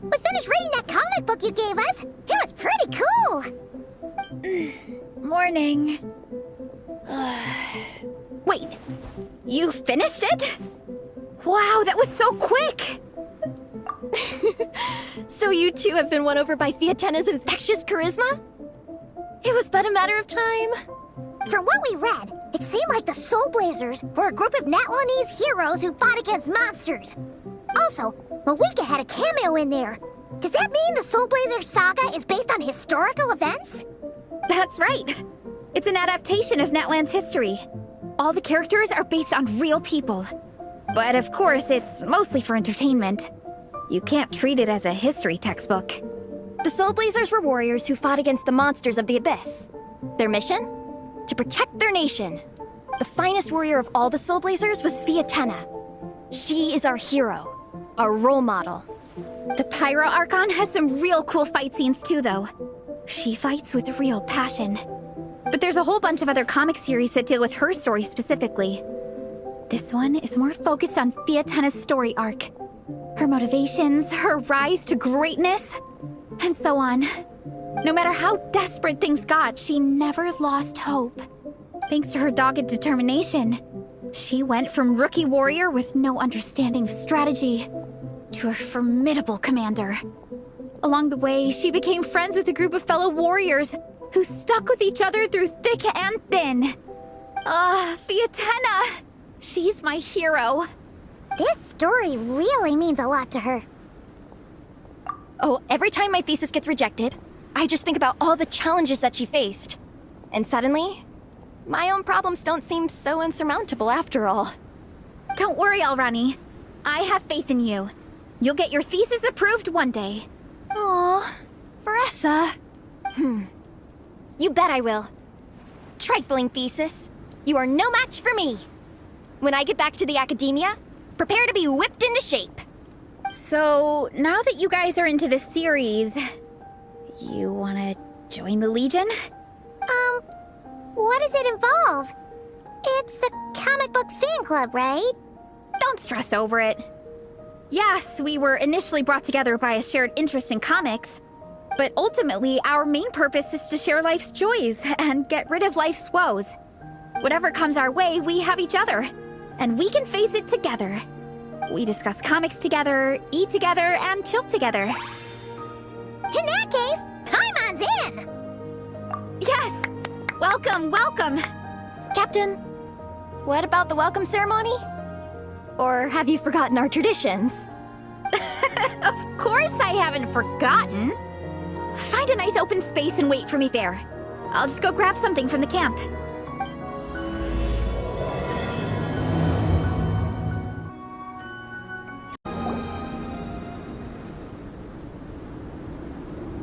We finished reading that comic book you gave us. It was pretty cool. Morning. Wait, you finished it? Wow, that was so quick! So you two have been won over by Fiatenna's infectious charisma? It was but a matter of time. From what we read, it seemed like the Soulblazers were a group of Natlanese heroes who fought against monsters. Also, Malika had a cameo in there. Does that mean the Soulblazers saga is based on historical events? That's right. It's an adaptation of Natland's history. All the characters are based on real people. But of course, it's mostly for entertainment. You can't treat it as a history textbook. The Soulblazers were warriors who fought against the monsters of the Abyss. Their mission? To protect their nation. The finest warrior of all the Soulblazers was Fiatenna. She is our hero, our role model. The Pyro Archon has some real cool fight scenes too, though. She fights with real passion. But there's a whole bunch of other comic series that deal with her story specifically. This one is more focused on Fiatenna's story arc. Her motivations, her rise to greatness, and so on. No matter how desperate things got, she never lost hope. Thanks to her dogged determination, she went from rookie warrior with no understanding of strategy to a formidable commander. Along the way, she became friends with a group of fellow warriors who stuck with each other through thick and thin. Fiatenna! She's my hero. This story really means a lot to her. Oh, every time my thesis gets rejected, I just think about all the challenges that she faced. And suddenly, my own problems don't seem so insurmountable after all. Don't worry, Alrani. I have faith in you. You'll get your thesis approved one day. Aw, Veressa. You bet I will. Trifling thesis. You are no match for me. When I get back to the academia, prepare to be whipped into shape. So, now that you guys are into this series, you wanna join the Legion? What does it involve? It's a comic book fan club, right? Don't stress over it. Yes, we were initially brought together by a shared interest in comics, but ultimately our main purpose is to share life's joys and get rid of life's woes. Whatever comes our way, we have each other, and we can face it together. We discuss comics together, eat together, and chill together. In that case, Paimon's in! Yes! Welcome, welcome! Captain, what about the welcome ceremony? Or have you forgotten our traditions? Of course I haven't forgotten! Find a nice open space and wait for me there. I'll just go grab something from the camp.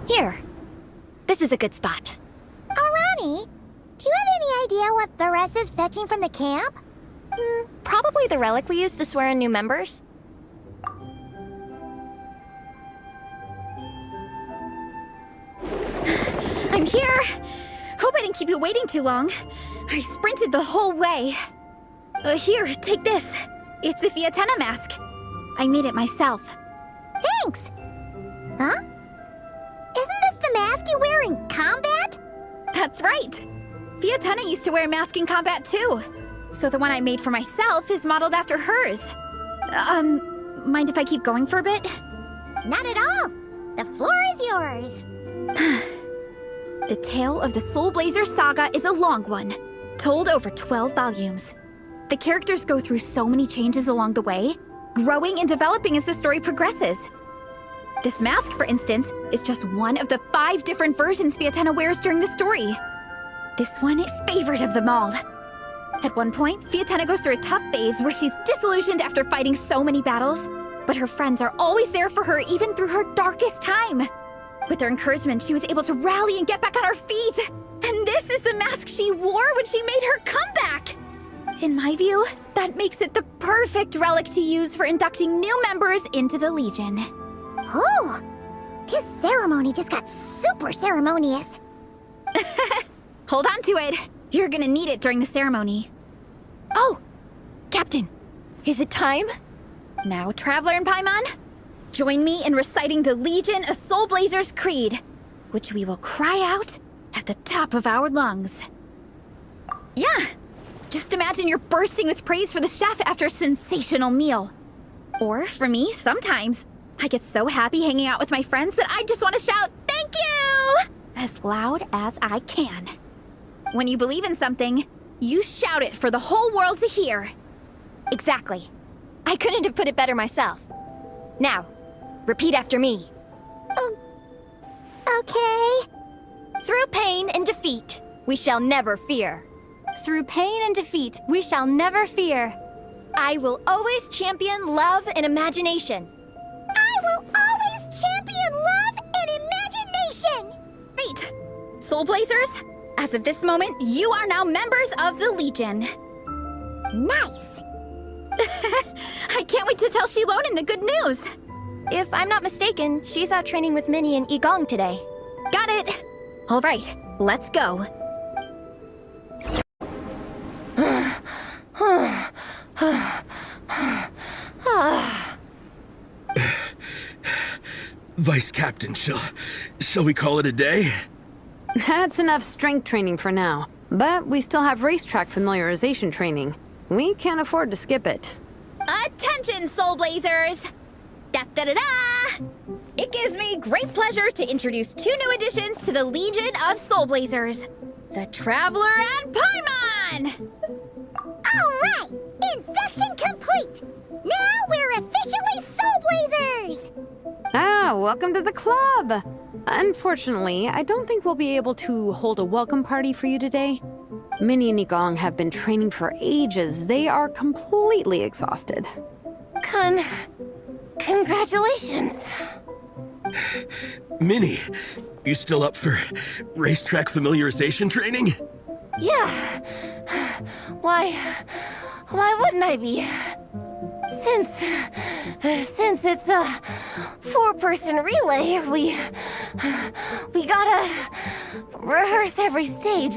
Here. This is a good spot. Alrani, do you have any idea what Veressa's fetching from the camp? Probably the relic we used to swear in new members. I'm here! Hope I didn't keep you waiting too long. I sprinted the whole way. Here, take this. It's a Fiatenna mask. I made it myself. Thanks! Huh? Isn't this the mask you wear in combat? That's right! Fiatenna used to wear a mask in combat too. So the one I made for myself is modeled after hers. Mind if I keep going for a bit? Not at all! The floor is yours! The tale of the Soulblazers saga is a long one, told over 12 volumes. The characters go through so many changes along the way, growing and developing as the story progresses. This mask, for instance, is just one of the 5 different versions Fiatenna wears during the story. This one, favorite of them all. At one point, Fiatenna goes through a tough phase where she's disillusioned after fighting so many battles, but her friends are always there for her even through her darkest time. With their encouragement, she was able to rally and get back on her feet. And this is the mask she wore when she made her comeback. In my view, that makes it the perfect relic to use for inducting new members into the Legion. Oh! This ceremony just got super ceremonious. Hold on to it. You're gonna need it during the ceremony. Oh! Captain, is it time? Now, Traveler and Paimon, Join me in reciting the Legion of Soulblazers Creed, which we will cry out at the top of our lungs. Yeah, just imagine you're bursting with praise for the chef after a sensational meal. Or, for me, sometimes, I get so happy hanging out with my friends that I just want to shout, "Thank you!" as loud as I can. When you believe in something, you shout it for the whole world to hear. Exactly. I couldn't have put it better myself. Now, repeat after me. Okay. Through pain and defeat, we shall never fear. Through pain and defeat, we shall never fear. I will always champion love and imagination. I will always champion love and imagination! Great! Soulblazers, as of this moment, you are now members of the Legion. Nice! I can't wait to tell Shilonen the good news. If I'm not mistaken, she's out training with Minnie and Igong today. Got it. All right, let's go. Vice Captain, shall we call it a day? That's enough strength training for now. But we still have racetrack familiarization training. We can't afford to skip it. Attention, Soulblazers! Da-da-da-da! It gives me great pleasure to introduce two new additions to the Legion of Soulblazers. The Traveler and Paimon! Alright! Induction complete! Now we're officially Soulblazers! Ah, welcome to the club! Unfortunately, I don't think we'll be able to hold a welcome party for you today. Minnie and Igong have been training for ages. They are completely exhausted. Congratulations. Minnie, you still up for racetrack familiarization training? Yeah. Why wouldn't I be? Since it's a four-person relay, we gotta rehearse every stage.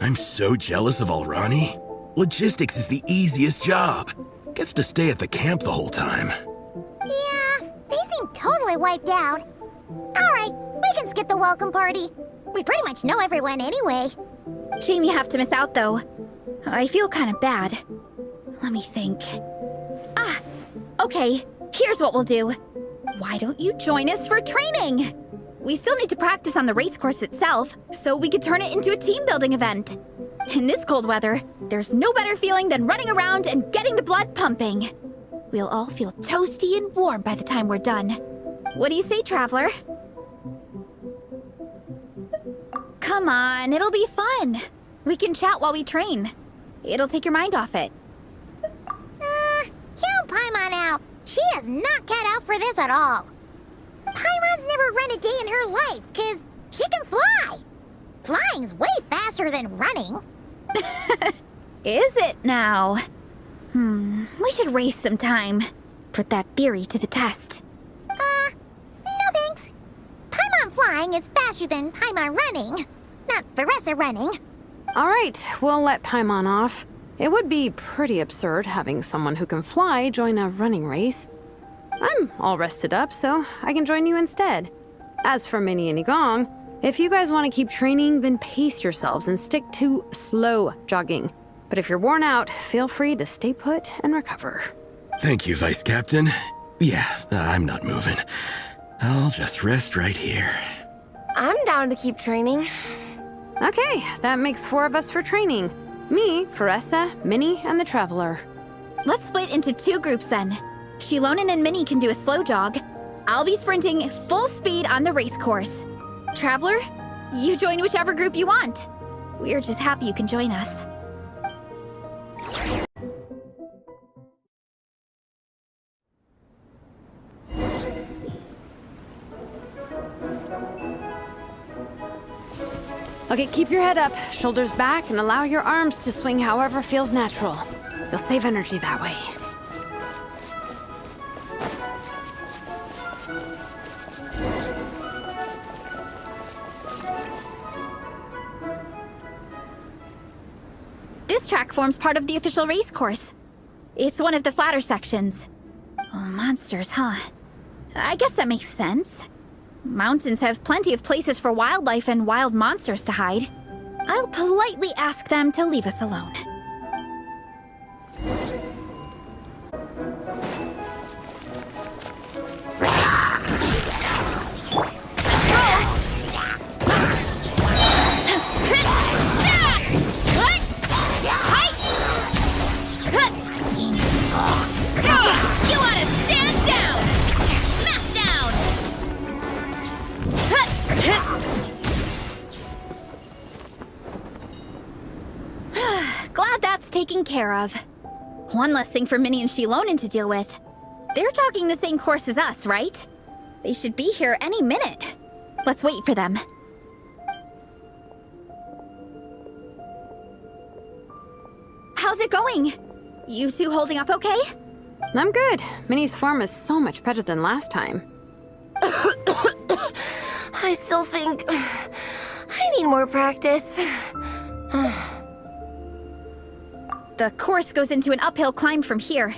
I'm so jealous of Alrani. Logistics is the easiest job. Gets to stay at the camp the whole time. Yeah, they seem totally wiped out. Alright, we can skip the welcome party. We pretty much know everyone anyway. Shame you have to miss out, though. I feel kind of bad. Let me think. Ah, okay, here's what we'll do. Why don't you join us for training? We still need to practice on the race course itself, so we could turn it into a team-building event. In this cold weather, there's no better feeling than running around and getting the blood pumping. We'll all feel toasty and warm by the time we're done. What do you say, Traveler? Come on, it'll be fun. We can chat while we train. It'll take your mind off it. Count Paimon out. She is not cut out for this at all. Paimon's never run a day in her life, 'cause she can fly. Flying's way faster than running. Is it now? We should race sometime. Put that theory to the test. No thanks. Paimon flying is faster than Paimon running. Not Veressa running. All right, we'll let Paimon off. It would be pretty absurd having someone who can fly join a running race. I'm all rested up, so I can join you instead. As for Minnie and Igong, if you guys want to keep training, then pace yourselves and stick to slow jogging. But if you're worn out, feel free to stay put and recover. Thank you, Vice Captain. Yeah, I'm not moving. I'll just rest right here. I'm down to keep training. Okay, that makes 4 of us for training. Me, Veressa, Minnie, and the Traveler. Let's split into 2 groups then. Shilonen and Minnie can do a slow jog. I'll be sprinting full speed on the race course. Traveler, you join whichever group you want. We're just happy you can join us. Okay, keep your head up, shoulders back, and allow your arms to swing however feels natural. You'll save energy that way. This track forms part of the official race course. It's one of the flatter sections. Oh, monsters, huh? I guess that makes sense. Mountains have plenty of places for wildlife and wild monsters to hide. I'll politely ask them to leave us alone. You wanna stand down! Smash down! Glad that's taken care of. One less thing for Minnie and Shilonen to deal with. They're jogging the same course as us, right? They should be here any minute. Let's wait for them. How's it going? You two holding up okay? I'm good. Minnie's form is so much better than last time. I still think I need more practice. The course goes into an uphill climb from here.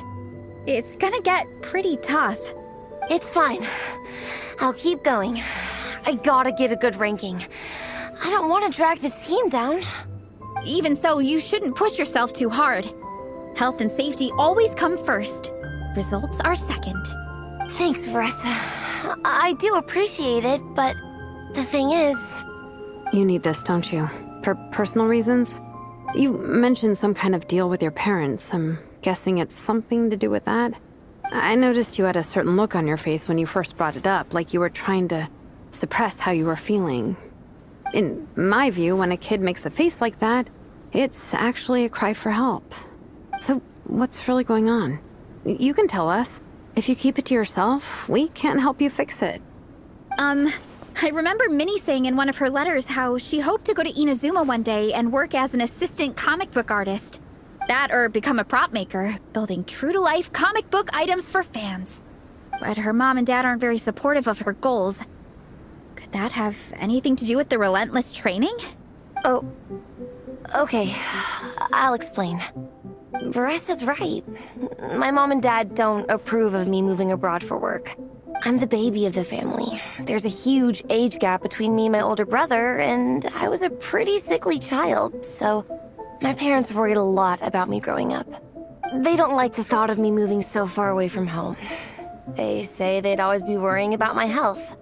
It's gonna get pretty tough. It's fine. I'll keep going. I gotta get a good ranking. I don't want to drag this team down. Even so, you shouldn't push yourself too hard. Health and safety always come first. Results are second. Thanks, Vanessa. I do appreciate it, but the thing is... You need this, don't you? For personal reasons? You mentioned some kind of deal with your parents. I'm guessing it's something to do with that? I noticed you had a certain look on your face when you first brought it up, like you were trying to suppress how you were feeling. In my view, when a kid makes a face like that, it's actually a cry for help. So, what's really going on? You can tell us. If you keep it to yourself, we can't help you fix it. I remember Minnie saying in one of her letters how she hoped to go to Inazuma one day and work as an assistant comic book artist. That or become a prop maker, building true-to-life comic book items for fans. But her mom and dad aren't very supportive of her goals. Could that have anything to do with the relentless training? Oh, okay. I'll explain. Varesa's right. My mom and dad don't approve of me moving abroad for work. I'm the baby of the family. There's a huge age gap between me and my older brother, and I was a pretty sickly child, so my parents worried a lot about me growing up. They don't like the thought of me moving so far away from home. They say they'd always be worrying about my health.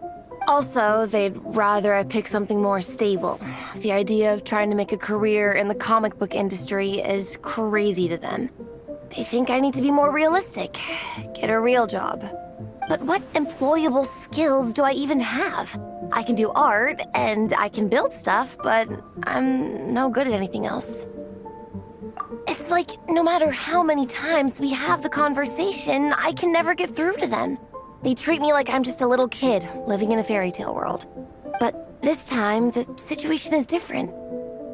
Also, they'd rather I pick something more stable. The idea of trying to make a career in the comic book industry is crazy to them. They think I need to be more realistic, get a real job. But what employable skills do I even have? I can do art, and I can build stuff, but I'm no good at anything else. It's like, no matter how many times we have the conversation, I can never get through to them. They treat me like I'm just a little kid living in a fairy tale world. But this time, the situation is different.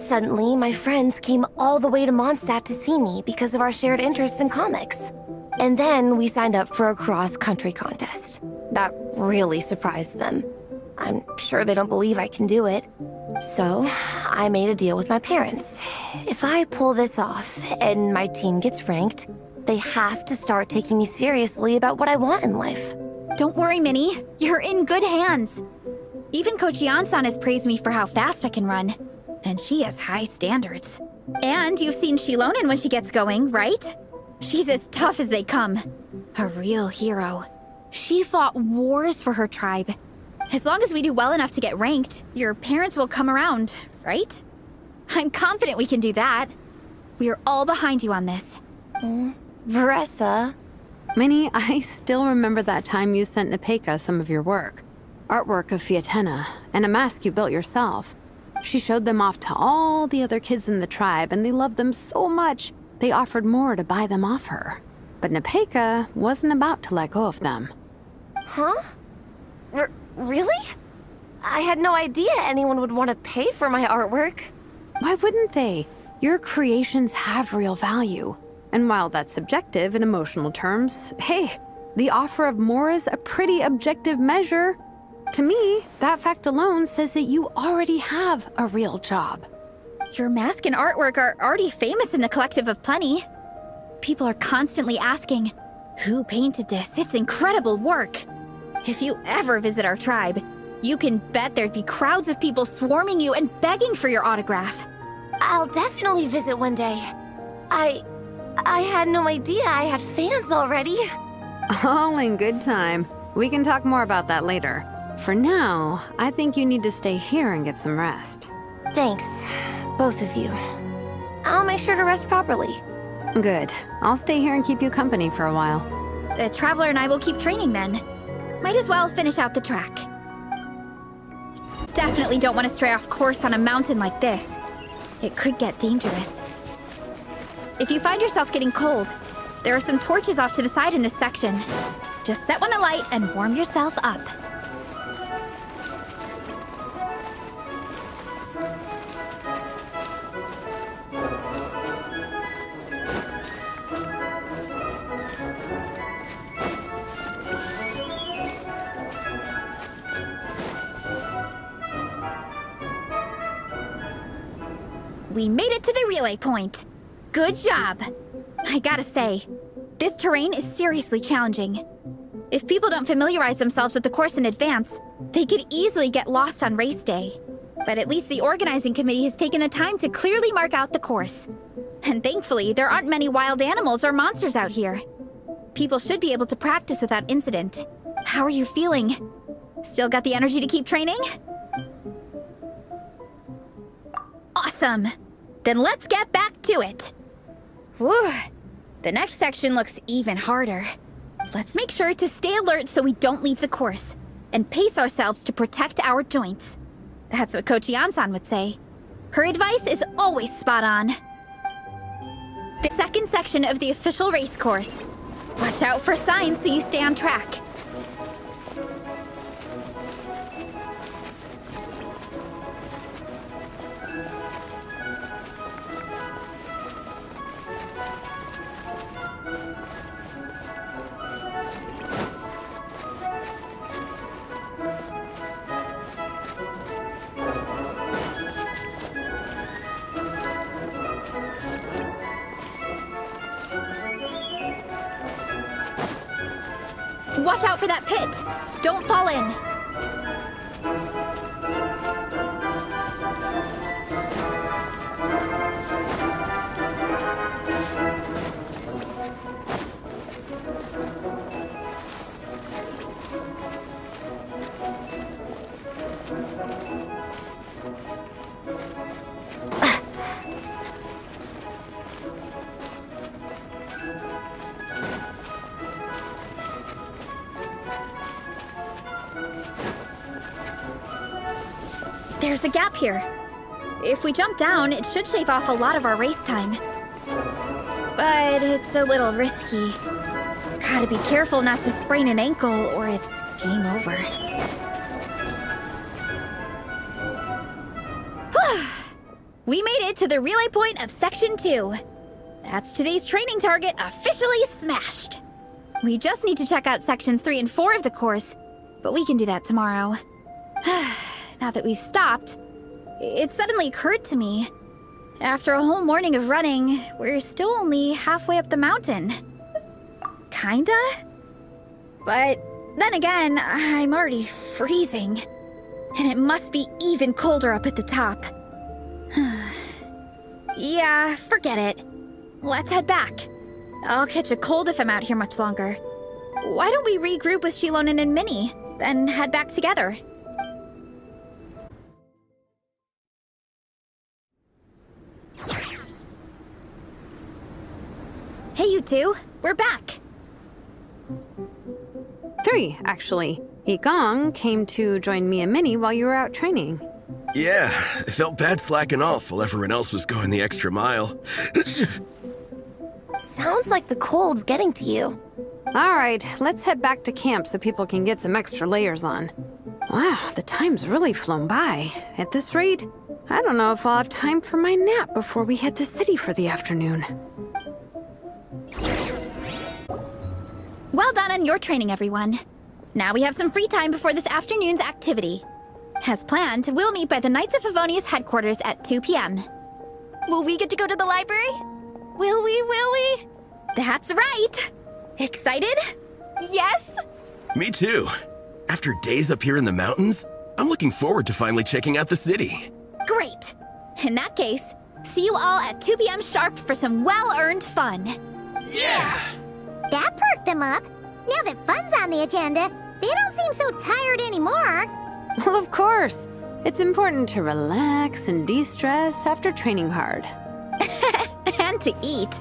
Suddenly, my friends came all the way to Mondstadt to see me because of our shared interests in comics. And then we signed up for a cross-country contest. That really surprised them. I'm sure they don't believe I can do it. So, I made a deal with my parents. If I pull this off and my team gets ranked, they have to start taking me seriously about what I want in life. Don't worry, Minnie. You're in good hands. Even Coach Jansan has praised me for how fast I can run. And she has high standards. And you've seen Shilonen when she gets going, right? She's as tough as they come. A real hero. She fought wars for her tribe. As long as we do well enough to get ranked, your parents will come around, right? I'm confident we can do that. We are all behind you on this. Vanessa. Minnie, I still remember that time you sent Nepeka some of your work. Artwork of Fiatena, and a mask you built yourself. She showed them off to all the other kids in the tribe, and they loved them so much, they offered more to buy them off her. But Nepeka wasn't about to let go of them. Huh? Really? I had no idea anyone would want to pay for my artwork. Why wouldn't they? Your creations have real value. And while that's subjective in emotional terms, hey, the offer of more is a pretty objective measure. To me, that fact alone says that you already have a real job. Your mask and artwork are already famous in the Collective of Plenty. People are constantly asking, who painted this? It's incredible work. If you ever visit our tribe, you can bet there'd be crowds of people swarming you and begging for your autograph. I'll definitely visit one day. I had no idea I had fans already. All in good time. We can talk more about that later. For now, I think you need to stay here and get some rest. Thanks, both of you. I'll make sure to rest properly. Good. I'll stay here and keep you company for a while. The Traveler and I will keep training then. Might as well finish out the track. Definitely don't want to stray off course on a mountain like this. It could get dangerous. If you find yourself getting cold, there are some torches off to the side in this section. Just set one alight and warm yourself up. We made it to the relay point. Good job. I gotta say, this terrain is seriously challenging. If people don't familiarize themselves with the course in advance, they could easily get lost on race day. But at least the organizing committee has taken the time to clearly mark out the course. And thankfully, there aren't many wild animals or monsters out here. People should be able to practice without incident. How are you feeling? Still got the energy to keep training? Awesome! Then let's get back to it! Whew! The next section looks even harder. Let's make sure to stay alert so we don't leave the course, and pace ourselves to protect our joints. That's what Coach Yan-san would say. Her advice is always spot on. The second section of the official race course. Watch out for signs so you stay on track. Watch out for that pit! Don't fall in! There's a gap here. If we jump down, it should shave off a lot of our race time. But it's a little risky. Gotta be careful not to sprain an ankle or it's game over. We made it to the relay point of Section 2. That's today's training target officially smashed. We just need to check out Sections 3 and 4 of the course, but we can do that tomorrow. Now that we've stopped, it suddenly occurred to me. After a whole morning of running, we're still only halfway up the mountain. Kinda? But then again, I'm already freezing. And it must be even colder up at the top. Yeah, forget it. Let's head back. I'll catch a cold if I'm out here much longer. Why don't we regroup with Shilonen and Minnie, then head back together? Hey, you two. We're back. 3, actually. Igong came to join me and Minnie while you were out training. Yeah, I felt bad slacking off while everyone else was going the extra mile. Sounds like the cold's getting to you. All right, let's head back to camp so people can get some extra layers on. Wow, the time's really flown by. At this rate, I don't know if I'll have time for my nap before we hit the city for the afternoon. Well done on your training, everyone. Now we have some free time before this afternoon's activity. As planned, we'll meet by the Knights of Favonia's headquarters at 2 p.m. Will we get to go to the library? Will we? That's right. Excited? Yes! Me too. After days up here in the mountains, I'm looking forward to finally checking out the city. Great. In that case, see you all at 2 p.m. sharp for some well-earned fun. Yeah! That perked them up. Now that fun's on the agenda, they don't seem so tired anymore. Well, of course. It's important to relax and de-stress after training hard. And to eat.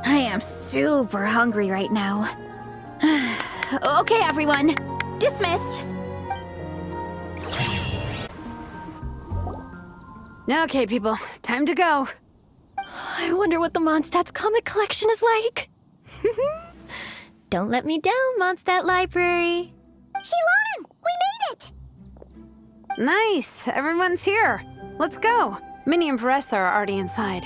I am super hungry right now. Okay, everyone. Dismissed. Okay, people. Time to go. I wonder what the Mondstadt's comic collection is like. Don't let me down, Mondstadt Library. Shilonen, we made it! Nice. Everyone's here. Let's go. Minnie and Vanessa are already inside.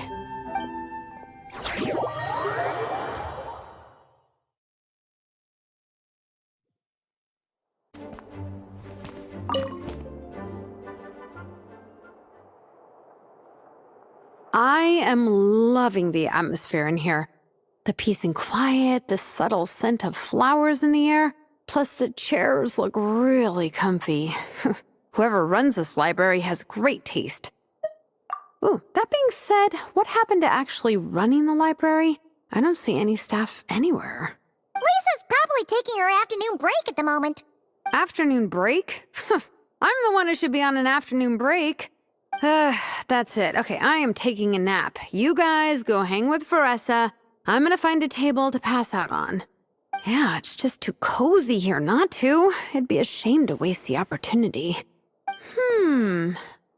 I am loving the atmosphere in here. The peace and quiet, the subtle scent of flowers in the air, plus the chairs look really comfy. Whoever runs this library has great taste. Ooh, that being said, what happened to actually running the library? I don't see any staff anywhere. Lisa's probably taking her afternoon break at the moment. Afternoon break? I'm the one who should be on an afternoon break. That's it. Okay, I am taking a nap. You guys go hang with Vanessa. I'm gonna find a table to pass out on. Yeah, it's just too cozy here not to. It'd be a shame to waste the opportunity.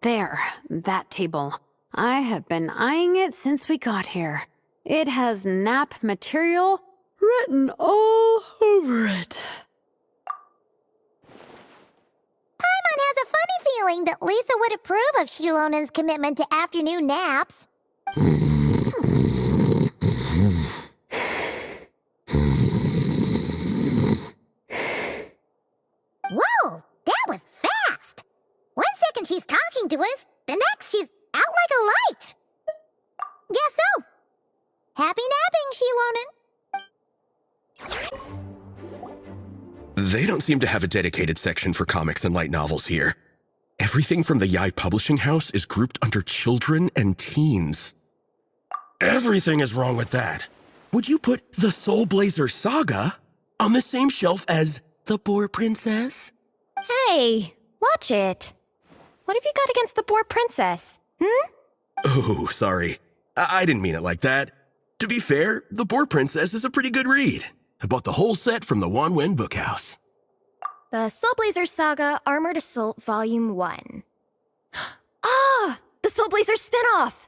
There, that table. I have been eyeing it since we got here. It has nap material written all over it. Paimon has a funny feeling that Lisa would approve of Shilonen's commitment to afternoon naps. Whoa, that was fast! 1 second she's talking to us, the next she's out like a light. Guess so. Happy napping, Shilonen. They don't seem to have a dedicated section for comics and light novels here. Everything from the Yai Publishing House is grouped under children and teens. Everything is wrong with that. Would you put the Soulblazer Saga on the same shelf as The Boar Princess? Hey, watch it. What have you got against the Boar Princess? Oh, sorry. I didn't mean it like that. To be fair, The Boar Princess is a pretty good read. I bought the whole set from the Wanwen Bookhouse. The Soulblazers Saga Armored Assault Volume 1. Ah! The Soulblazer spin-off!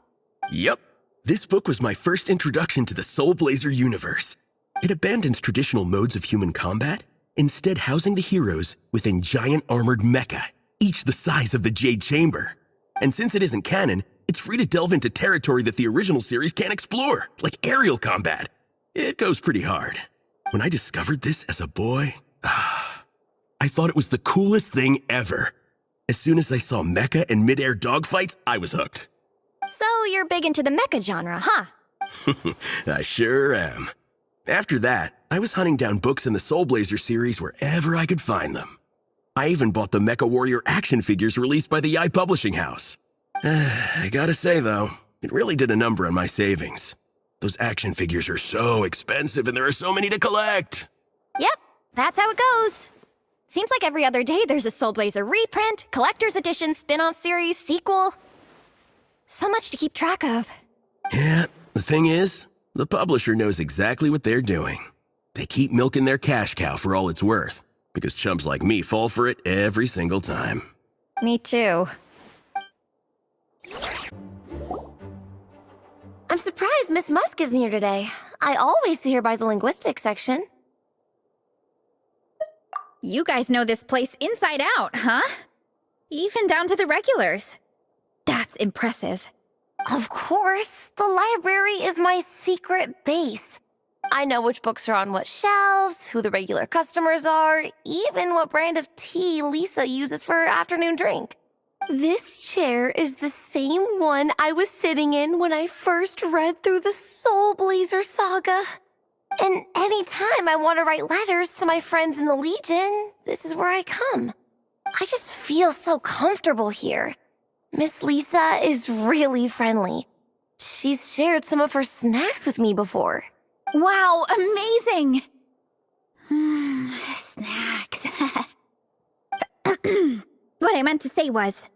Yep. This book was my first introduction to the Soulblazer universe. It abandons traditional modes of human combat, instead housing the heroes within giant armored mecha, each the size of the Jade Chamber. And since it isn't canon, it's free to delve into territory that the original series can't explore, like aerial combat. It goes pretty hard. When I discovered this as a boy, I thought it was the coolest thing ever. As soon as I saw mecha and mid-air dogfights, I was hooked. So you're big into the mecha genre, huh? I sure am. After that, I was hunting down books in the Soulblazer series wherever I could find them. I even bought the Mecha Warrior action figures released by the Yai Publishing House. I gotta say, though, it really did a number on my savings. Those action figures are so expensive and there are so many to collect. Yep, that's how it goes. Seems like every other day there's a Soulblazer reprint, collector's edition, spin-off series, sequel. So much to keep track of. Yeah, the thing is, the publisher knows exactly what they're doing. They keep milking their cash cow for all it's worth, because chumps like me fall for it every single time. Me too. I'm surprised Miss Musk isn't here today. I always see her by the linguistics section. You guys know this place inside out, huh? Even down to the regulars. That's impressive. Of course, the library is my secret base. I know which books are on what shelves, who the regular customers are, even what brand of tea Lisa uses for her afternoon drink. This chair is the same one I was sitting in when I first read through the Soulblazer saga. And anytime I want to write letters to my friends in the Legion, this is where I come. I just feel so comfortable here. Miss Lisa is really friendly. She's shared some of her snacks with me before. Wow, amazing! Snacks. What I meant to say was,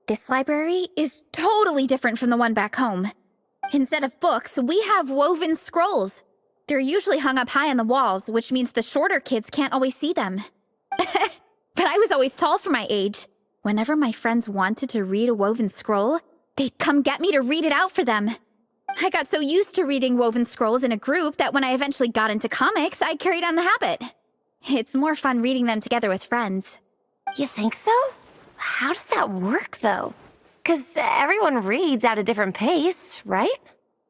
this library is totally different from the one back home. Instead of books, we have woven scrolls. They're usually hung up high on the walls, which means the shorter kids can't always see them. But I was always tall for my age. Whenever my friends wanted to read a woven scroll, they'd come get me to read it out for them. I got so used to reading woven scrolls in a group that when I eventually got into comics, I carried on the habit. It's more fun reading them together with friends. You think so? How does that work, though? 'Cause everyone reads at a different pace, right?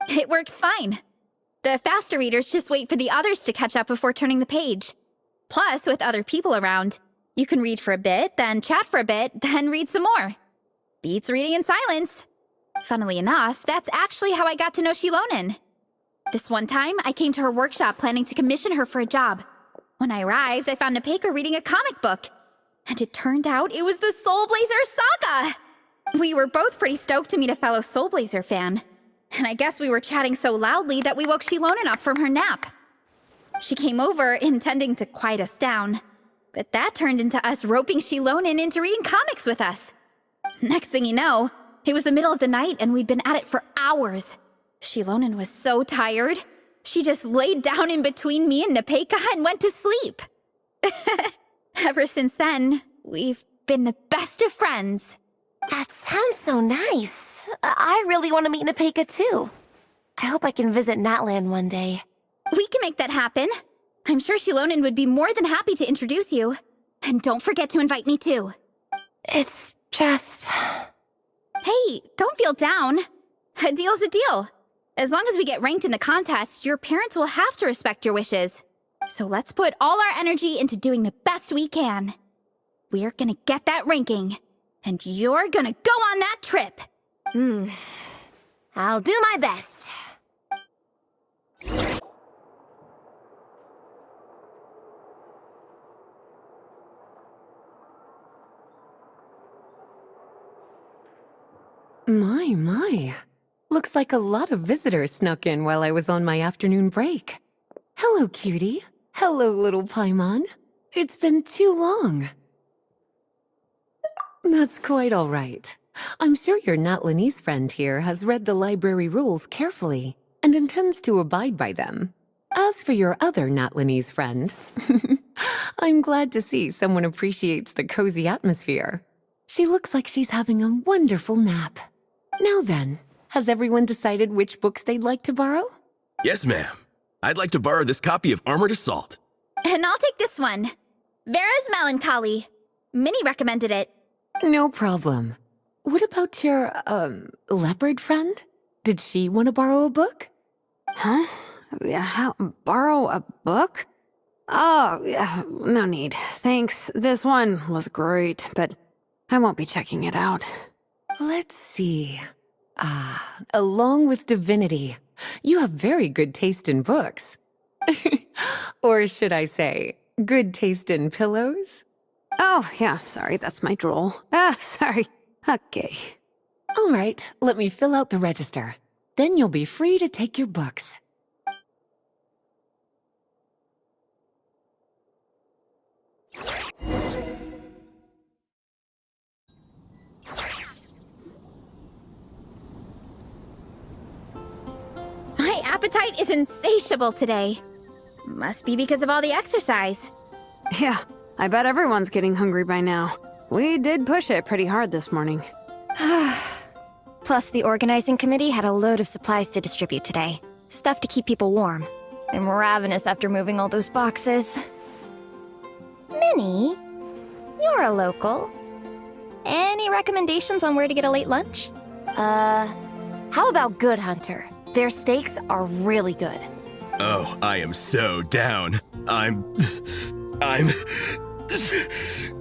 It works fine. The faster readers just wait for the others to catch up before turning the page. Plus, with other people around, you can read for a bit, then chat for a bit, then read some more. Beats reading in silence. Funnily enough, that's actually how I got to know Shilonen. This one time, I came to her workshop planning to commission her for a job. When I arrived, I found Nepeka reading a comic book. And it turned out it was the Soulblazers saga! We were both pretty stoked to meet a fellow Soulblazer fan. And I guess we were chatting so loudly that we woke Shilonen up from her nap. She came over, intending to quiet us down. But that turned into us roping Shilonen into reading comics with us. Next thing you know, it was the middle of the night and we'd been at it for hours. Shilonen was so tired. She just laid down in between me and Nepeka and went to sleep. Ever since then, we've been the best of friends. That sounds so nice. I really want to meet Nepeka, too. I hope I can visit Natland one day. We can make that happen. I'm sure Shilonen would be more than happy to introduce you. And don't forget to invite me, too. It's just... Hey, don't feel down. A deal's a deal. As long as we get ranked in the contest, your parents will have to respect your wishes. So let's put all our energy into doing the best we can. We're gonna get that ranking. And you're gonna go on that trip. I'll do my best. My. Looks like a lot of visitors snuck in while I was on my afternoon break. Hello, cutie. Hello, little Paimon. It's been too long. That's quite all right. I'm sure your Natlanese friend here has read the library rules carefully and intends to abide by them. As for your other Natlanese friend, I'm glad to see someone appreciates the cozy atmosphere. She looks like she's having a wonderful nap. Now then, has everyone decided which books they'd like to borrow? Yes, ma'am. I'd like to borrow this copy of Armored Assault. And I'll take this one. Vera's Melancholy. Minnie recommended it. No problem. What about your, leopard friend? Did she want to borrow a book? Huh? Borrow a book? Oh, yeah, no need. Thanks. This one was great, but I won't be checking it out. Let's see. Along with Divinity, you have very good taste in books. Or should I say, good taste in pillows? Oh, yeah, sorry, that's my drool. Sorry. Okay. All right, let me fill out the register. Then you'll be free to take your books. My appetite is insatiable today. Must be because of all the exercise. Yeah, I bet everyone's getting hungry by now. We did push it pretty hard this morning. Plus, the organizing committee had a load of supplies to distribute today. Stuff to keep people warm. I'm ravenous after moving all those boxes. Minnie, you're a local. Any recommendations on where to get a late lunch? How about Good Hunter? Their steaks are really good. Oh, I am so down. I'm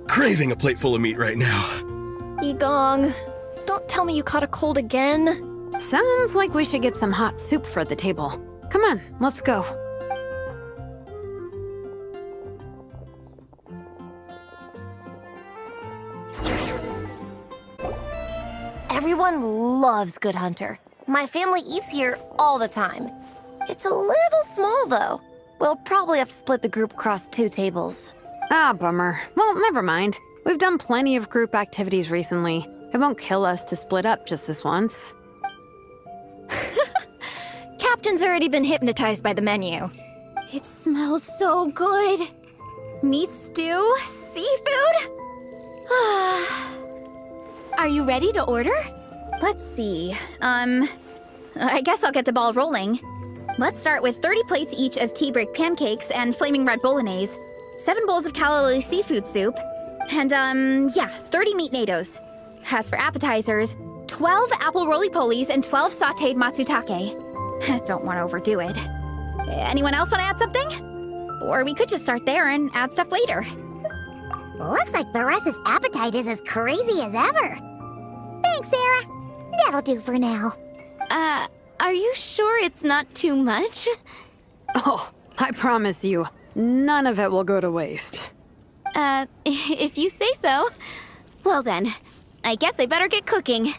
craving a plate full of meat right now. Yigong, don't tell me you caught a cold again. Sounds like we should get some hot soup for the table. Come on, let's go. Everyone loves Good Hunter. My family eats here all the time. It's a little small, though. We'll probably have to split the group across 2 tables. Ah, bummer. Well, never mind. We've done plenty of group activities recently. It won't kill us to split up just this once. Captain's already been hypnotized by the menu. It smells so good. Meat stew? Seafood? Are you ready to order? Let's see. I guess I'll get the ball rolling. Let's start with 30 plates each of tea break pancakes and flaming red bolognese, 7 bowls of calla seafood soup, and 30 meat natos. As for appetizers, 12 apple roly-polies and 12 sautéed matsutake. Don't want to overdo it. Anyone else want to add something? Or we could just start there and add stuff later. Looks like Varesa's appetite is as crazy as ever. Thanks, Sarah. That'll do for now. Are you sure it's not too much? Oh, I promise you, none of it will go to waste. If you say so. Well then, I guess I better get cooking.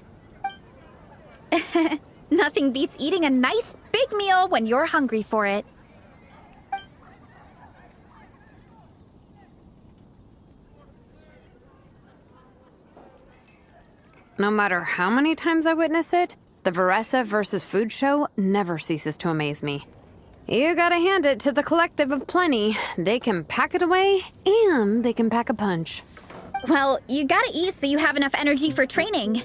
Nothing beats eating a nice big meal when you're hungry for it. No matter how many times I witness it, the Varesa versus Food show never ceases to amaze me. You gotta hand it to the collective of plenty. They can pack it away, and they can pack a punch. Well, you gotta eat so you have enough energy for training.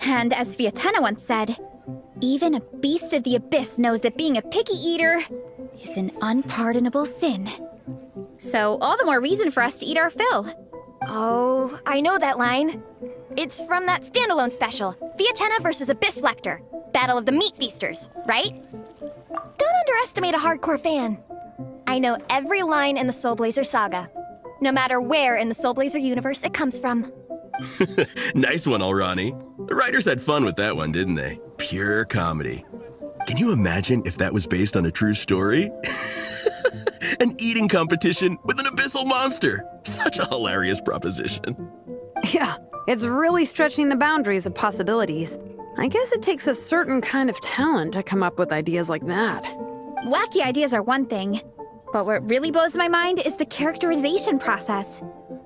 And as Vietena once said, even a beast of the abyss knows that being a picky eater is an unpardonable sin. So all the more reason for us to eat our fill. Oh, I know that line. It's from that standalone special, Vietena versus Abyss Lecter, Battle of the Meat Feasters, right? Don't underestimate a hardcore fan. I know every line in the Soulblazer saga, no matter where in the Soulblazer universe it comes from. Nice one, Alrani. The writers had fun with that one, didn't they? Pure comedy. Can you imagine if that was based on a true story? An eating competition with an abyssal monster. Such a hilarious proposition. Yeah, it's really stretching the boundaries of possibilities. I guess it takes a certain kind of talent to come up with ideas like that. Wacky ideas are one thing, but what really blows my mind is the characterization process.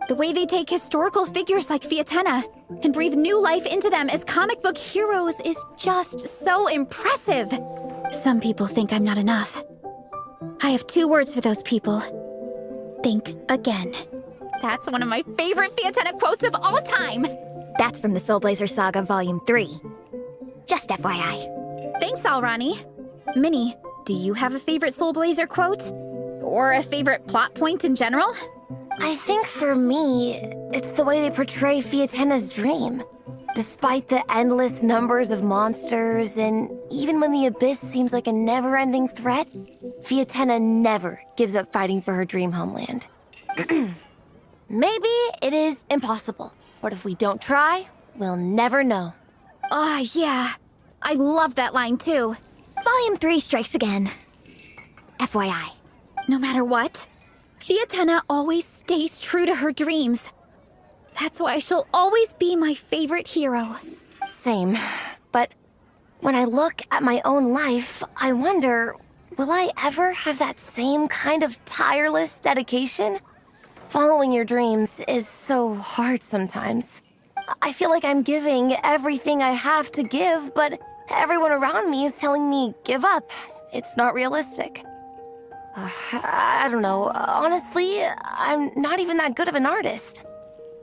The way they take historical figures like Vietena and breathe new life into them as comic book heroes is just so impressive. Some people think I'm not enough. I have 2 words for those people. Think again. That's one of my favorite Vietena quotes of all time. That's from the Soulblazer Saga Volume 3. Just FYI. Thanks, Alrani. Minnie, do you have a favorite Soulblazer quote? Or a favorite plot point in general? I think for me, it's the way they portray Fietena's dream. Despite the endless numbers of monsters, and even when the Abyss seems like a never-ending threat, Vietena never gives up fighting for her dream homeland. Maybe it is impossible, but if we don't try, we'll never know. Oh, yeah. I love that line, too. Volume 3 strikes again. FYI. No matter what, Vietena always stays true to her dreams. That's why she'll always be my favorite hero. Same, but when I look at my own life, I wonder, will I ever have that same kind of tireless dedication? Following your dreams is so hard sometimes. I feel like I'm giving everything I have to give, but everyone around me is telling me, give up. It's not realistic. I don't know. Honestly, I'm not even that good of an artist.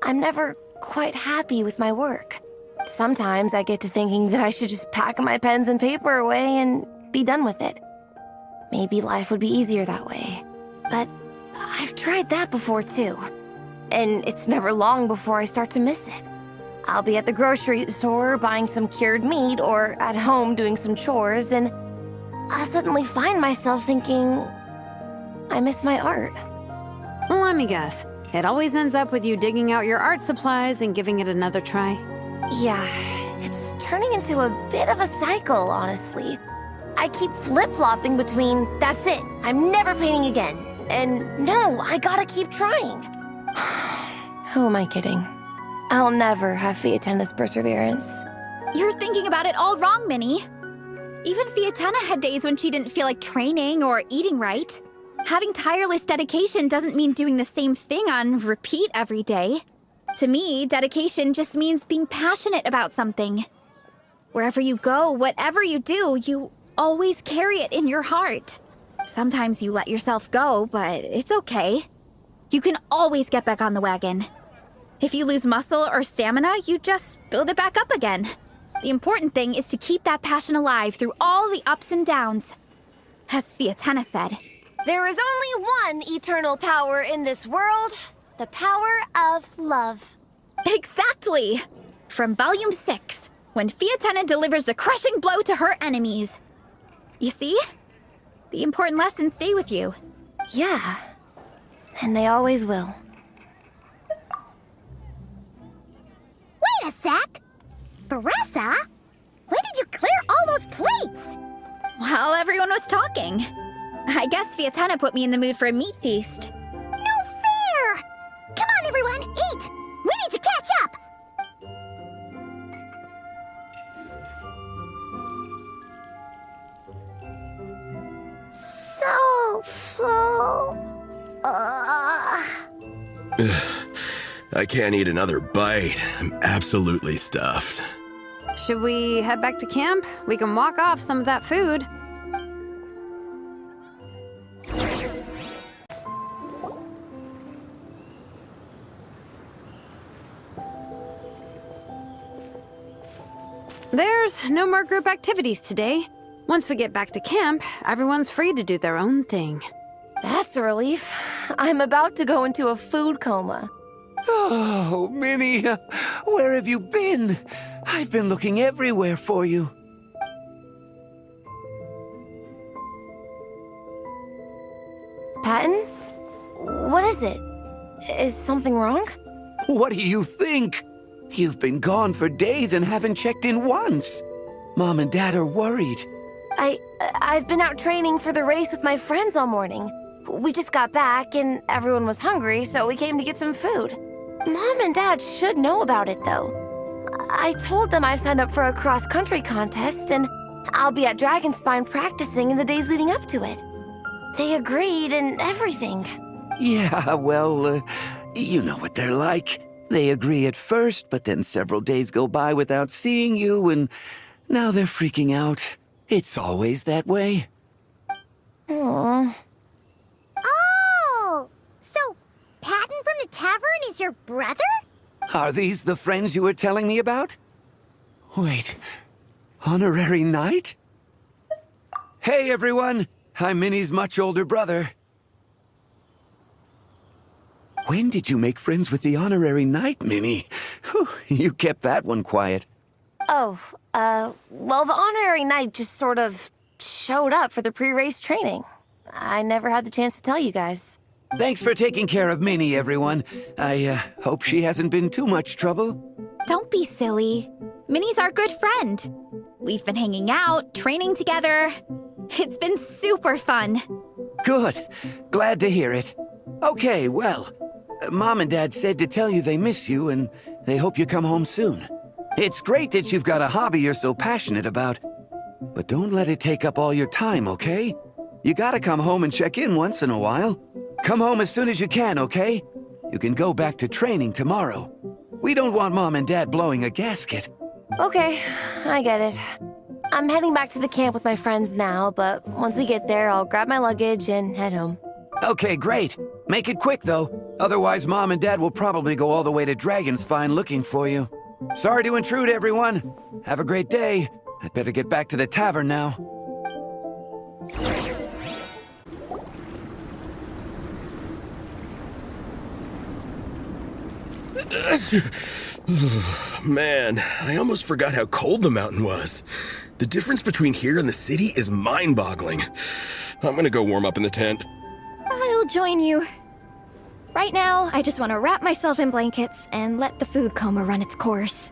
I'm never quite happy with my work. Sometimes I get to thinking that I should just pack my pens and paper away and be done with it. Maybe life would be easier that way. But I've tried that before too. And it's never long before I start to miss it. I'll be at the grocery store buying some cured meat or at home doing some chores, and I'll suddenly find myself thinking, I miss my art. Well, let me guess. It always ends up with you digging out your art supplies and giving it another try. Yeah, it's turning into a bit of a cycle, honestly. I keep flip-flopping between, that's it, I'm never painting again, and no, I gotta keep trying. Who am I kidding? I'll never have Fietena's perseverance. You're thinking about it all wrong, Minnie. Even Fiatena had days when she didn't feel like training or eating right. Having tireless dedication doesn't mean doing the same thing on repeat every day. To me, dedication just means being passionate about something. Wherever you go, whatever you do, you always carry it in your heart. Sometimes you let yourself go, but it's okay. You can always get back on the wagon. If you lose muscle or stamina, you just build it back up again. The important thing is to keep that passion alive through all the ups and downs. As Fiatena said, There is only one eternal power in this world, the power of love. exactly! From Volume 6, when Fiatena delivers the crushing blow to her enemies. You see? The important lessons stay with you. Yeah, and they always will. Wait a sec! Beressa? When did you clear all those plates? While everyone was talking. I guess Fiatena put me in the mood for a meat feast. No fair! Come on, everyone, eat! We need to catch up! So full. I can't eat another bite. I'm absolutely stuffed. Should we head back to camp? We can walk off some of that food. There's no more group activities today. Once we get back to camp, everyone's free to do their own thing. That's a relief. I'm about to go into a food coma. Oh, Minnie, where have you been? I've been looking everywhere for you. Patton? What is it? Is something wrong? What do you think? You've been gone for days and haven't checked in once. Mom and Dad are worried. I've been out training for the race with my friends all morning. We just got back and everyone was hungry, so we came to get some food. Mom and Dad should know about it, though. I told them I signed up for a cross-country contest and I'll be at Dragonspine practicing in the days leading up to it. They agreed and everything. Yeah, well, you know what they're like. They agree at first, but then several days go by without seeing you, and now they're freaking out. It's always that way. Aww. Oh! So, Patton from the tavern is your brother? Are these the friends you were telling me about? Wait, honorary knight? Hey, everyone! I'm Minnie's much older brother. When did you make friends with the honorary knight, Minnie? Whew, you kept that one quiet. Oh, well, the honorary knight just sort of showed up for the pre-race training. I never had the chance to tell you guys. Thanks for taking care of Minnie, everyone. I hope she hasn't been too much trouble. Don't be silly. Minnie's our good friend. We've been hanging out, training together. It's been super fun. Good. Glad to hear it. Okay, well, Mom and Dad said to tell you they miss you and they hope you come home soon. It's great that you've got a hobby you're so passionate about, but don't let it take up all your time, okay? You gotta come home and check in once in a while. Come home as soon as you can, okay? You can go back to training tomorrow. We don't want Mom and Dad blowing a gasket. Okay, I get it. I'm heading back to the camp with my friends now, but once we get there, I'll grab my luggage and head home. Okay, great. Make it quick, though. Otherwise, Mom and Dad will probably go all the way to Dragonspine looking for you. Sorry to intrude, everyone. Have a great day. I'd better get back to the tavern now. Man, I almost forgot how cold the mountain was. The difference between here and the city is mind-boggling. I'm gonna go warm up in the tent. I'll join you. Right now, I just want to wrap myself in blankets and let the food coma run its course.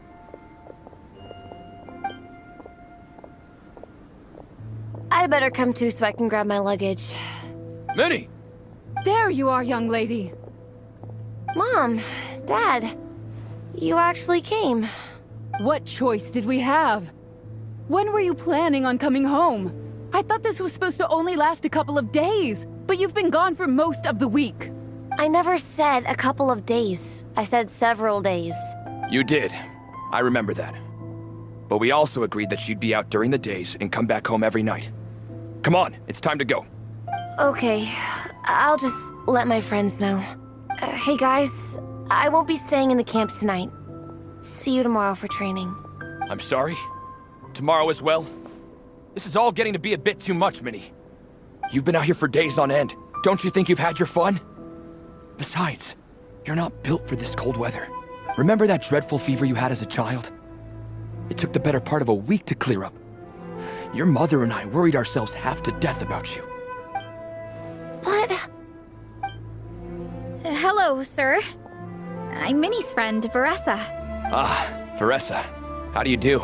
I'd better come too so I can grab my luggage. Minnie! There you are, young lady. Mom, Dad, you actually came. What choice did we have? When were you planning on coming home? I thought this was supposed to only last a couple of days, but you've been gone for most of the week. I never said a couple of days. I said several days. You did. I remember that. But we also agreed that you'd be out during the days and come back home every night. Come on, it's time to go. Okay, I'll just let my friends know. Hey guys, I won't be staying in the camp tonight. See you tomorrow for training. I'm sorry. Tomorrow as well. This is all getting to be a bit too much, Minnie. You've been out here for days on end. Don't you think you've had your fun? Besides, you're not built for this cold weather. Remember that dreadful fever you had as a child? It took the better part of a week to clear up. Your mother and I worried ourselves half to death about you. What? Hello, sir. I'm Minnie's friend, Veressa. Ah, Veressa. How do you do?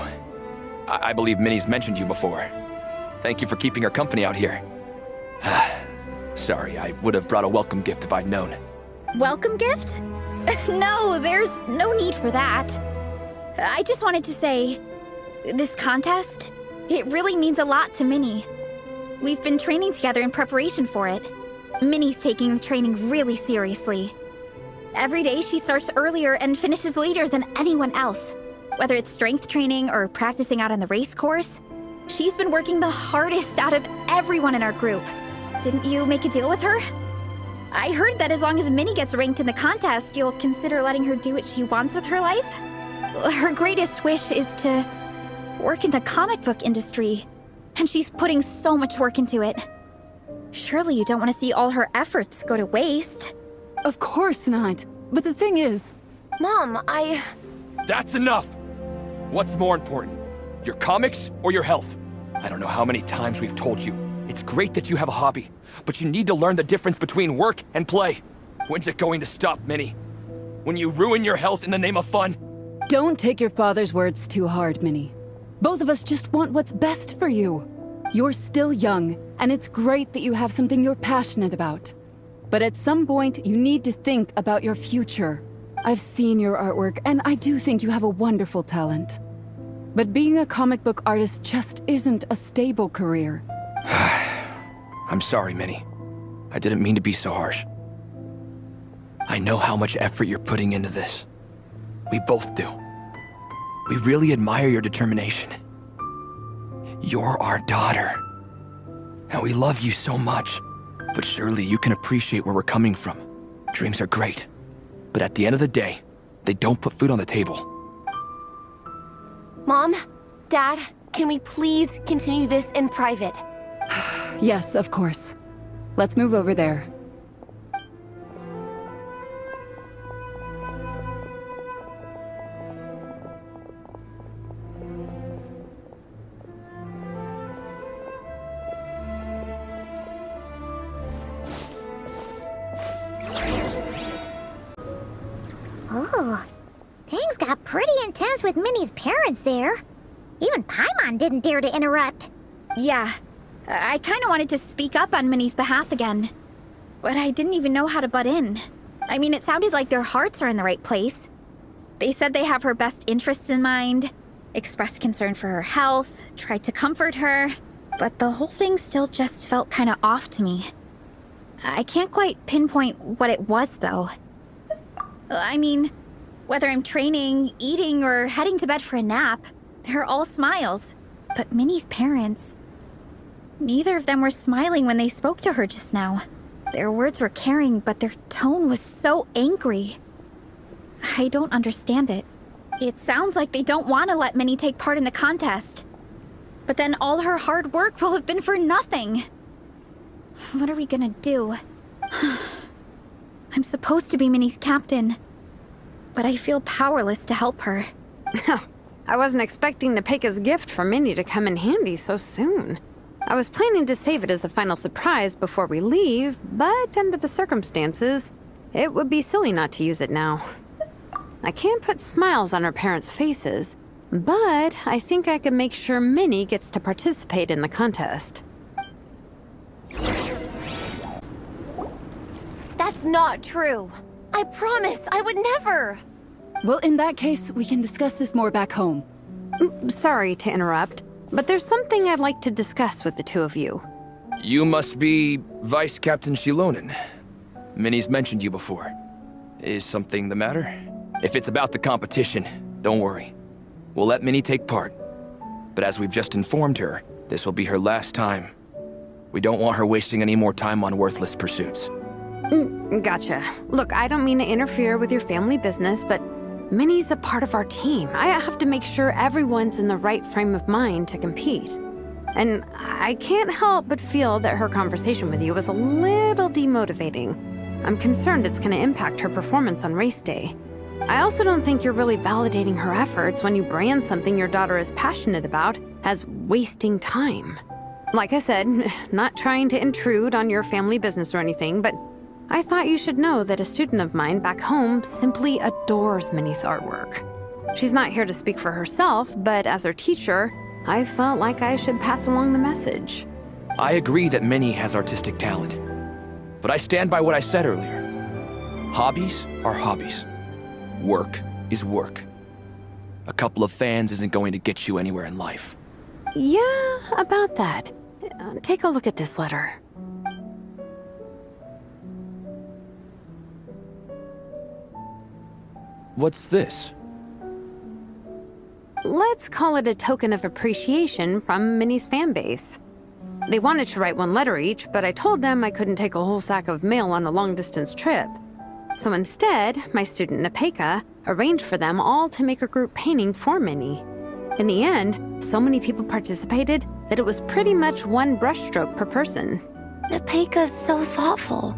I believe Minnie's mentioned you before. Thank you for keeping her company out here. Sorry, I would have brought a welcome gift if I'd known. Welcome gift? No, there's no need for that. I just wanted to say, this contest, it really means a lot to Minnie. We've been training together in preparation for it. Minnie's taking the training really seriously. Every day she starts earlier and finishes later than anyone else. Whether it's strength training or practicing out on the race course, she's been working the hardest out of everyone in our group. Didn't you make a deal with her? I heard that as long as Minnie gets ranked in the contest, you'll consider letting her do what she wants with her life? Her greatest wish is to work in the comic book industry, and she's putting so much work into it. Surely you don't want to see all her efforts go to waste. Of course not. But the thing is... Mom, That's enough! What's more important, your comics or your health? I don't know how many times we've told you. It's great that you have a hobby, but you need to learn the difference between work and play. When's it going to stop, Minnie? When you ruin your health in the name of fun? Don't take your father's words too hard, Minnie. Both of us just want what's best for you. You're still young, and it's great that you have something you're passionate about. But at some point, you need to think about your future. I've seen your artwork, and I do think you have a wonderful talent. But being a comic book artist just isn't a stable career. I'm sorry, Minnie. I didn't mean to be so harsh. I know how much effort you're putting into this. We both do. We really admire your determination. You're our daughter. And we love you so much. But surely you can appreciate where we're coming from. Dreams are great. But at the end of the day, they don't put food on the table. Mom, Dad, can we please continue this in private? Yes, of course. Let's move over there. Oh, things got pretty intense with Minnie's parents there. Even Paimon didn't dare to interrupt. Yeah, I kind of wanted to speak up on Minnie's behalf again. But I didn't even know how to butt in. I mean, it sounded like their hearts are in the right place. They said they have her best interests in mind, expressed concern for her health, tried to comfort her, but the whole thing still just felt kind of off to me. I can't quite pinpoint what it was, though. I mean, whether I'm training, eating, or heading to bed for a nap, they're all smiles. But Minnie's parents... neither of them were smiling when they spoke to her just now. Their words were caring, but their tone was so angry. I don't understand it. It sounds like they don't want to let Minnie take part in the contest. But then all her hard work will have been for nothing. What are we gonna do? I'm supposed to be Minnie's captain, but I feel powerless to help her. I wasn't expecting the Peka's gift from Minnie to come in handy so soon. I was planning to save it as a final surprise before we leave, but under the circumstances, it would be silly not to use it now. I can't put smiles on her parents' faces, but I think I can make sure Minnie gets to participate in the contest. That's not true. I promise I would never. Well, in that case, we can discuss this more back home. Sorry to interrupt, but there's something I'd like to discuss with the two of you. You must be Vice Captain Shilonen. Minnie's mentioned you before. Is something the matter? If it's about the competition, don't worry. We'll let Minnie take part. But as we've just informed her, this will be her last time. We don't want her wasting any more time on worthless pursuits. Gotcha. Look, I don't mean to interfere with your family business, but Minnie's a part of our team. I have to make sure everyone's in the right frame of mind to compete. And I can't help but feel that her conversation with you was a little demotivating. I'm concerned it's going to impact her performance on race day. I also don't think you're really validating her efforts when you brand something your daughter is passionate about as wasting time. Like I said, not trying to intrude on your family business or anything, but I thought you should know that a student of mine back home simply adores Minnie's artwork. She's not here to speak for herself, but as her teacher, I felt like I should pass along the message. I agree that Minnie has artistic talent. But I stand by what I said earlier. Hobbies are hobbies. Work is work. A couple of fans isn't going to get you anywhere in life. Yeah, about that. Take a look at this letter. What's this? Let's call it a token of appreciation from Minnie's fan base. They wanted to write one letter each, but I told them I couldn't take a whole sack of mail on a long-distance trip. So instead, my student Nepeka arranged for them all to make a group painting for Minnie. In the end, so many people participated that it was pretty much one brushstroke per person. Nepeka's so thoughtful.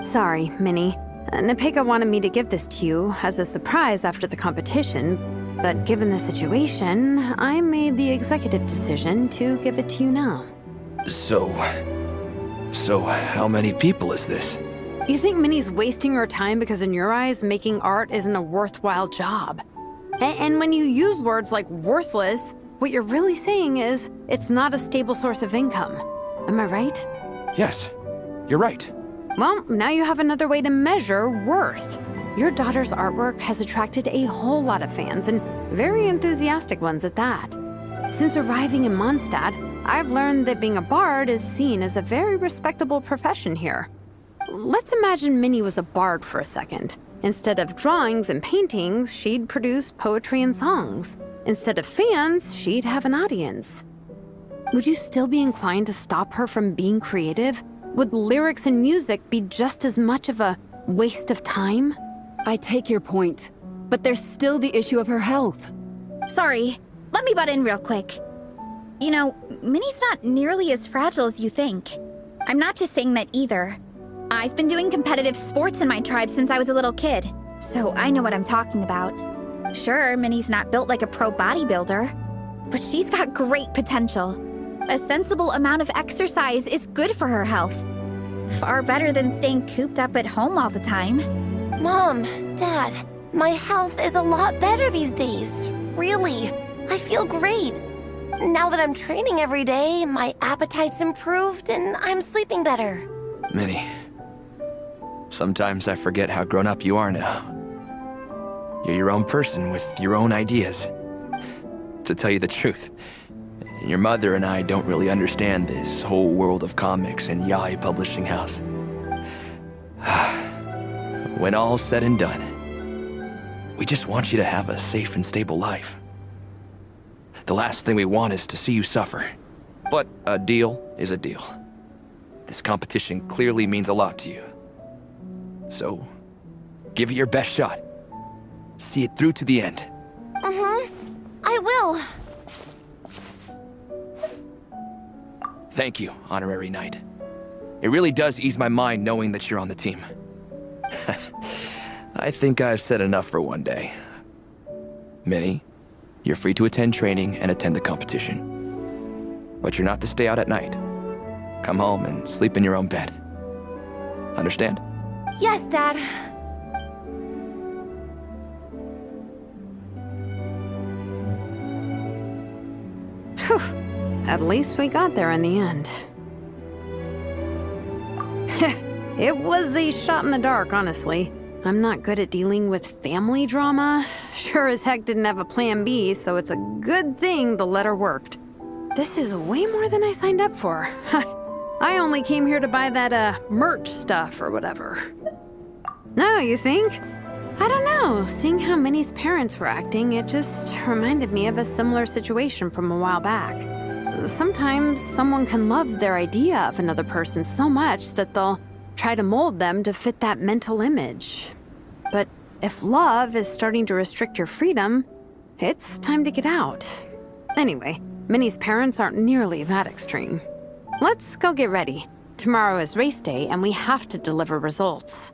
Sorry, Minnie. Nepeka wanted me to give this to you as a surprise after the competition, but given the situation, I made the executive decision to give it to you now. So how many people is this? You think Minnie's wasting her time because in your eyes, making art isn't a worthwhile job? And when you use words like worthless, what you're really saying is it's not a stable source of income. Am I right? Yes, you're right. Well, now you have another way to measure worth. Your daughter's artwork has attracted a whole lot of fans, and very enthusiastic ones at that. Since arriving in Mondstadt, I've learned that being a bard is seen as a very respectable profession here. Let's imagine Minnie was a bard for a second. Instead of drawings and paintings, she'd produce poetry and songs. Instead of fans, she'd have an audience. Would you still be inclined to stop her from being creative? Would lyrics and music be just as much of a waste of time? I take your point, but there's still the issue of her health. Sorry, let me butt in real quick. You know, Minnie's not nearly as fragile as you think. I'm not just saying that either. I've been doing competitive sports in my tribe since I was a little kid, so I know what I'm talking about. Sure, Minnie's not built like a pro bodybuilder, but she's got great potential. A sensible amount of exercise is good for her health. Far better than staying cooped up at home all the time. Mom, Dad, my health is a lot better these days. Really, I feel great. Now that I'm training every day, my appetite's improved and I'm sleeping better. Minnie, sometimes I forget how grown up you are now. You're your own person with your own ideas. To tell you the truth, your mother and I don't really understand this whole world of comics and Yaoi Publishing House. When all's said and done, we just want you to have a safe and stable life. The last thing we want is to see you suffer. But a deal is a deal. This competition clearly means a lot to you. So, give it your best shot. See it through to the end. I will. Thank you, Honorary Knight. It really does ease my mind knowing that you're on the team. I think I've said enough for one day. Minnie, you're free to attend training and attend the competition. But you're not to stay out at night. Come home and sleep in your own bed. Understand? Yes, Dad. Whew. At least we got there in the end. It was a shot in the dark, honestly. I'm not good at dealing with family drama. Sure as heck didn't have a plan B, so it's a good thing the letter worked. This is way more than I signed up for. I only came here to buy that, merch stuff or whatever. No, you think? I don't know. Seeing how Minnie's parents were acting, it just reminded me of a similar situation from a while back. Sometimes someone can love their idea of another person so much that they'll try to mold them to fit that mental image. But if love is starting to restrict your freedom, it's time to get out. Anyway, Minnie's parents aren't nearly that extreme. Let's go get ready. Tomorrow is race day and we have to deliver results.